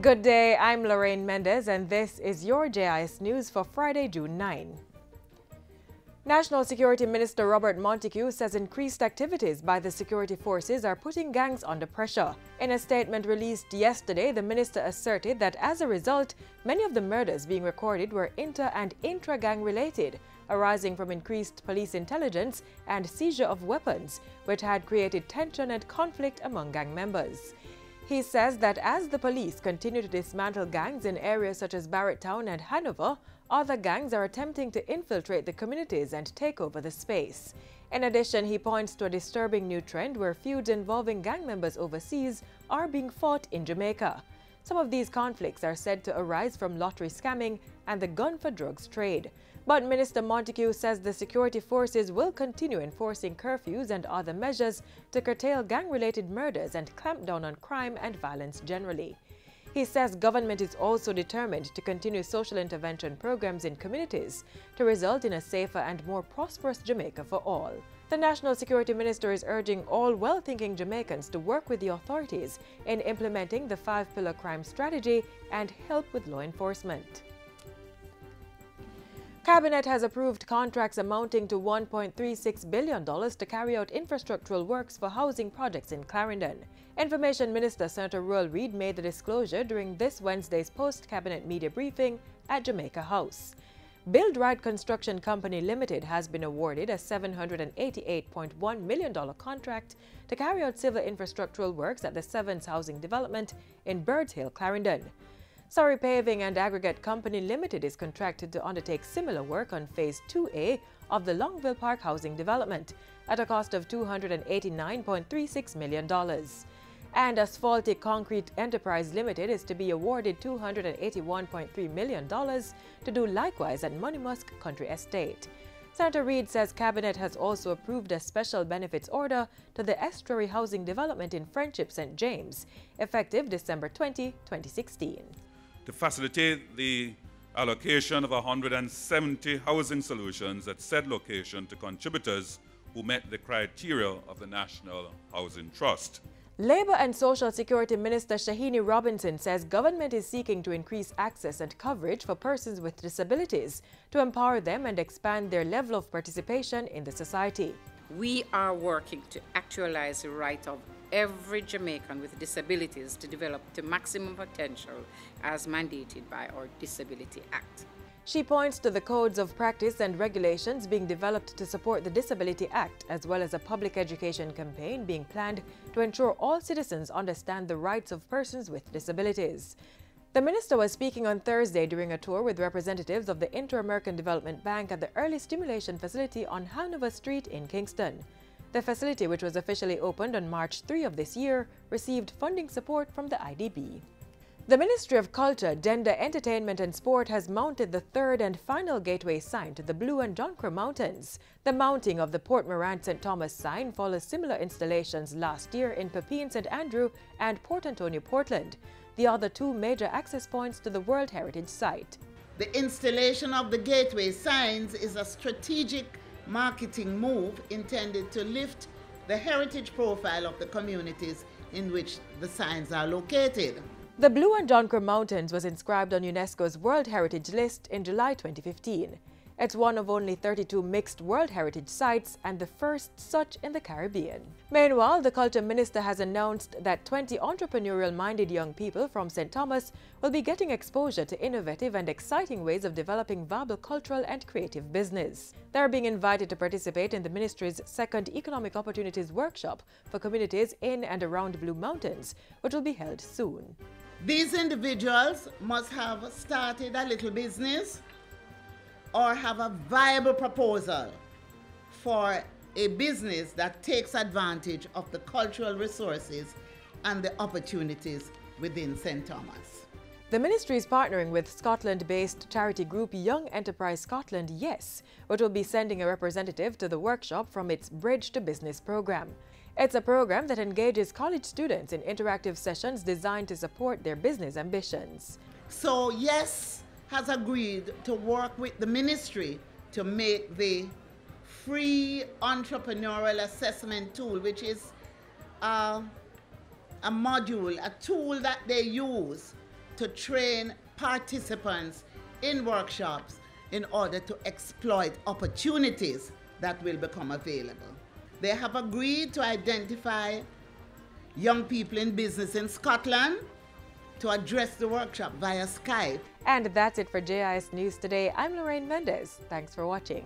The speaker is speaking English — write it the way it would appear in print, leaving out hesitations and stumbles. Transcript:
Good day, I'm Lorraine Mendez and this is your JIS News for Friday, June 9. National Security Minister Robert Montego says increased activities by the security forces are putting gangs under pressure. In a statement released yesterday, the minister asserted that as a result, many of the murders being recorded were inter- and intra-gang related, arising from increased police intelligence and seizure of weapons, which had created tension and conflict among gang members. He says that as the police continue to dismantle gangs in areas such as Barretttown and Hanover, other gangs are attempting to infiltrate the communities and take over the space. In addition, he points to a disturbing new trend where feuds involving gang members overseas are being fought in Jamaica. Some of these conflicts are said to arise from lottery scamming and the gun for drugs trade. But Minister Montego says the security forces will continue enforcing curfews and other measures to curtail gang-related murders and clamp down on crime and violence generally. He says government is also determined to continue social intervention programs in communities to result in a safer and more prosperous Jamaica for all. The National Security Minister is urging all well-thinking Jamaicans to work with the authorities in implementing the 5-pillar crime strategy and help with law enforcement. Cabinet has approved contracts amounting to $1.36 billion to carry out infrastructural works for housing projects in Clarendon. Information Minister Senator Roel Reid made the disclosure during this Wednesday's post-cabinet media briefing at Jamaica House. Build Right Construction Company Limited has been awarded a $788.1 million contract to carry out civil infrastructural works at the Sevens Housing Development in Birds Hill, Clarendon. Surrey Paving and Aggregate Company Limited is contracted to undertake similar work on Phase 2A of the Longville Park housing development at a cost of $289.36 million. And Asphaltic Concrete Enterprise Limited is to be awarded $281.3 million to do likewise at Moneymusk Country Estate. Senator Reid says Cabinet has also approved a special benefits order to the Estuary Housing Development in Friendship St. James, effective December 20, 2016. To facilitate the allocation of 170 housing solutions at said location to contributors who met the criteria of the National Housing Trust. Labour and Social Security Minister Shahini Robinson says government is seeking to increase access and coverage for persons with disabilities to empower them and expand their level of participation in the society. We are working to actualize the right of every Jamaican with disabilities to develop to maximum potential as mandated by our Disability Act. She points to the codes of practice and regulations being developed to support the Disability Act, as well as a public education campaign being planned to ensure all citizens understand the rights of persons with disabilities. The minister was speaking on Thursday during a tour with representatives of the Inter-American Development Bank at the Early Stimulation Facility on Hanover Street in Kingston. The facility, which was officially opened on March 3 of this year, received funding support from the IDB. The Ministry of Culture, Gender, Entertainment and Sport has mounted the third and final gateway sign to the Blue and John Crow Mountains. The mounting of the Port Morant St. Thomas sign follows similar installations last year in Pepin St. Andrew and Port Antonio, Portland, the other two major access points to the World Heritage Site. The installation of the gateway signs is a strategic marketing move intended to lift the heritage profile of the communities in which the signs are located. The Blue and John Crow Mountains was inscribed on UNESCO's World Heritage List in July 2015. It's one of only 32 mixed World Heritage sites and the first such in the Caribbean. Meanwhile, the Culture Minister has announced that 20 entrepreneurial-minded young people from St. Thomas will be getting exposure to innovative and exciting ways of developing viable cultural and creative business. They are being invited to participate in the Ministry's second Economic Opportunities Workshop for communities in and around Blue Mountains, which will be held soon. These individuals must have started a little business or have a viable proposal for a business that takes advantage of the cultural resources and the opportunities within St. Thomas. The ministry is partnering with Scotland-based charity group Young Enterprise Scotland, JIS, which will be sending a representative to the workshop from its Bridge to Business program. It's a program that engages college students in interactive sessions designed to support their business ambitions. So JIS has agreed to work with the ministry to make the free entrepreneurial assessment tool, which is a module, a tool that they use to train participants in workshops in order to exploit opportunities that will become available. They have agreed to identify young people in business in Scotland to address the workshop via Skype. And that's it for JIS News today. I'm Lorraine Mendez. Thanks for watching.